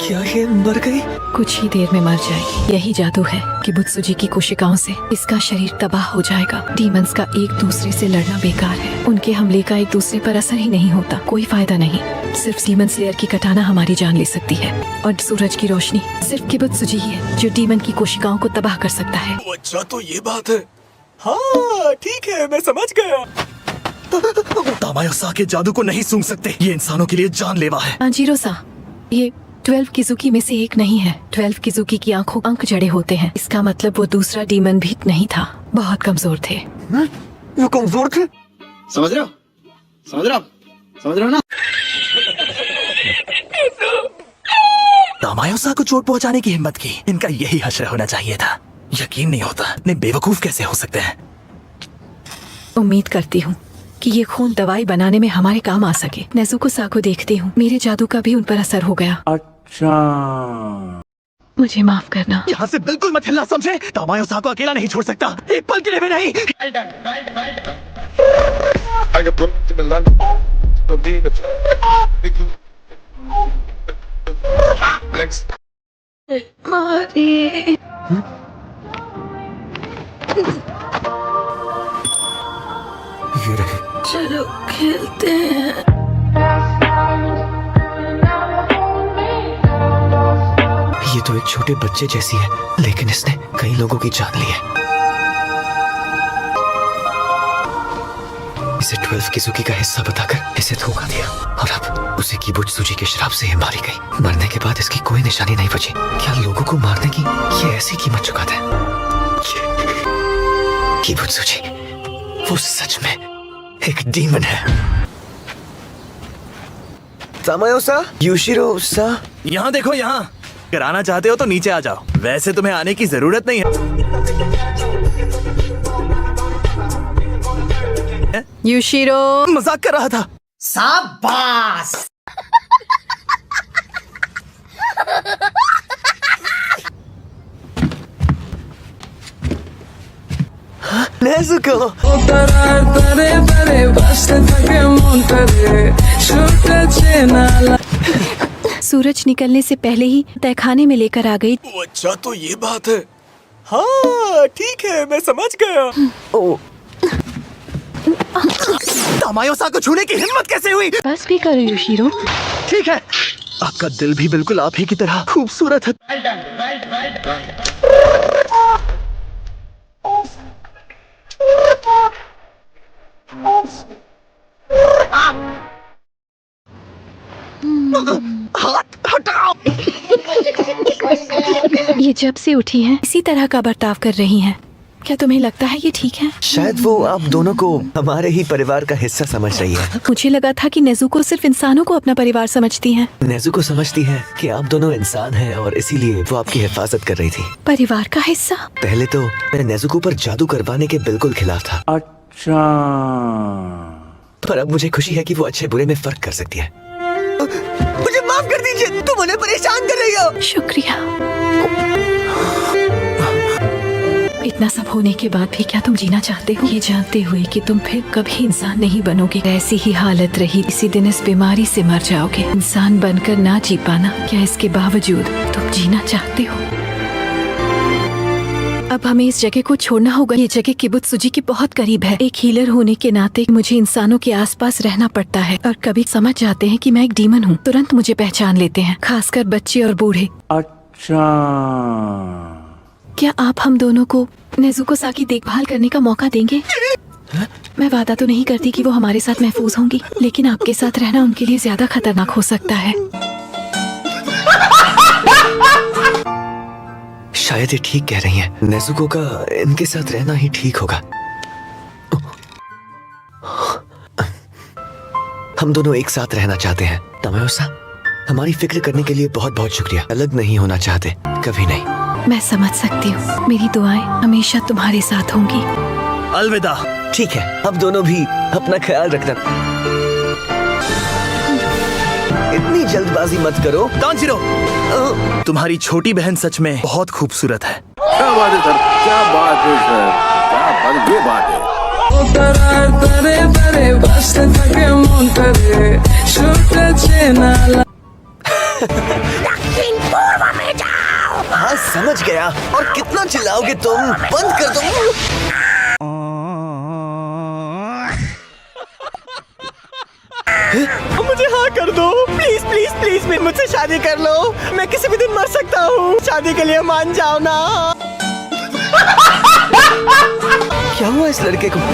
क्या ये मर गई? कुछ ही देर में मर जाएगी। यही जादू है कि बुत्सुजी की कोशिकाओं से इसका शरीर तबाह हो जाएगा। डीमंस का एक दूसरे से लड़ना बेकार है। उनके हमले का एक दूसरे पर असर ही नहीं होता। कोई फायदा नहीं। सिर्फ डीमन स्लेयर की कटाना हमारी जान ले सकती है और सूरज की रोशनी सिर्फ किबुत्सुजी ही है जो डीमन की कोशिकाओं को तबाह कर सकता है। अच्छा तो ये बात है। हाँ ठीक है, मैं समझ गया। तामायोसा के जादू को नहीं सूंघ सकते। ये इंसानों के लिए जानलेवा है। आंजीरो-सा, ये 12 किजुकी में से एक नहीं है। 12 किजुकी की आंखों अंक जड़े होते हैं। इसका मतलब वो दूसरा डीमन भी नहीं था। बहुत कमजोर थे। वो कमजोर थे? समझ रहे हो? समझ रहे हो? समझ रहे हो ना? तामायोसा को चोट पहुंचाने की हिम्मत की। इनका यही हश्र होना चाहिए था। यकीन नहीं होता, इतने बेवकूफ कैसे हो सकते हैं। उम्मीद करती हूँ कि ये खून दवाई बनाने में हमारे काम आ सके। नेजुको-सा को देखती हूँ, मेरे जादू का भी उन पर असर हो गया। अच्छा, मुझे माफ करना। यहाँ से बिल्कुल मत हिलना, समझे? तामायोसा को अकेला नहीं छोड़ सकता, एक पल के लिए भी नहीं। मारे। ये रहे। चलो खेलते हैं। ये तो एक छोटे बच्चे जैसी है, लेकिन इसने कई लोगों की जान ली है। इसे 12 किजुकी का हिस्सा बताकर इसे धोखा दिया और अब उसे किबुत्सुजी के श्राप से मारी गई। मरने के बाद इसकी कोई निशानी नहीं बची। क्या लोगों को मारने की ये ऐसी कीमत चुकाता है? किबुत्सुजी वो सच में एक डीमन है। तामायोसा, यूशिरो-सा, यहाँ देखो। यहाँ अगर आना चाहते हो तो नीचे आ जाओ। वैसे तुम्हें आने की जरूरत नहीं है। यूशिरो, मजाक कर रहा था। शाबाश। नेजुको, सूरज निकलने से पहले ही तहखाने में लेकर आ गई। अच्छा तो ये बात है। हाँ ठीक है, मैं समझ गया। ओ तामायोसा को छूने की हिम्मत कैसे हुई? बस भी करो यूशिरो। ठीक है, आपका दिल भी बिल्कुल आप ही की तरह खूबसूरत है। हाथ हटाओ। ये जब से उठी हैं इसी तरह का बर्ताव कर रही हैं। क्या तुम्हें लगता है ये ठीक है? शायद वो आप दोनों को हमारे ही परिवार का हिस्सा समझ रही है। मुझे लगा था कि नेजुको सिर्फ इंसानों को अपना परिवार समझती हैं। नेजुको समझती है कि आप दोनों इंसान हैं और इसीलिए वो आपकी हिफाजत कर रही थी। परिवार का हिस्सा? पहले तो मैं नेजुको पर जादू करवाने के बिल्कुल खिलाफ था। अच्छा, पर अब मुझे खुशी है कि वो अच्छे बुरे में फर्क कर सकती है। मुझे माफ कर दीजिए, तुम उन्हें परेशान कर रही हो। शुक्रिया। इतना सब होने के बाद भी क्या तुम जीना चाहते हो, ये जानते हुए कि तुम फिर कभी इंसान नहीं बनोगे? ऐसी ही हालत रही, इसी दिन इस बीमारी से मर जाओगे। इंसान बनकर ना जी पाना, क्या इसके बावजूद तुम जीना चाहते हो? अब हमें इस जगह को छोड़ना होगा। ये जगह किबुत्सुजी के बहुत करीब है। एक हीलर होने के नाते मुझे इंसानों के आसपास रहना पड़ता है और कभी समझ जाते हैं कि मैं एक डीमन हूँ। तुरंत मुझे पहचान लेते हैं, खासकर बच्चे और बूढ़े। अच्छा, क्या आप हम दोनों को नेजुको-सा की देखभाल करने का मौका देंगे? मैं वादा तो नहीं करती कि वो हमारे साथ महफूज होंगी, लेकिन आपके साथ रहना उनके लिए ज्यादा खतरनाक हो सकता है। शायद ये ठीक कह रही हैं। नेजुको का इनके साथ रहना ही ठीक होगा। हम दोनों एक साथ रहना चाहते हैं। तामायोसा, हमारी फिक्र करने के लिए बहुत बहुत शुक्रिया। अलग नहीं होना चाहते, कभी नहीं। मैं समझ सकती हूँ। मेरी दुआएं हमेशा तुम्हारे साथ होंगी। अलविदा। ठीक है, अब दोनों भी अपना ख्याल रखना। इतनी जल्दबाजी मत करो। तांजीरो, तुम्हारी छोटी बहन सच में बहुत खूबसूरत है। क्या बात है सर, क्या बात है सर, क्या बात, ये बात है। दक्षिण पूर्व में जाओ। हाँ समझ गया। और कितना चिल्लाओगे तुम? बंद कर दो। मुझे हाँ कर दो प्लीज प्लीज प्लीज, मैं मुझसे शादी कर लो। मैं किसी भी दिन मर सकता हूँ, शादी के लिए मान जाओ ना। क्या हुआ इस लड़के को?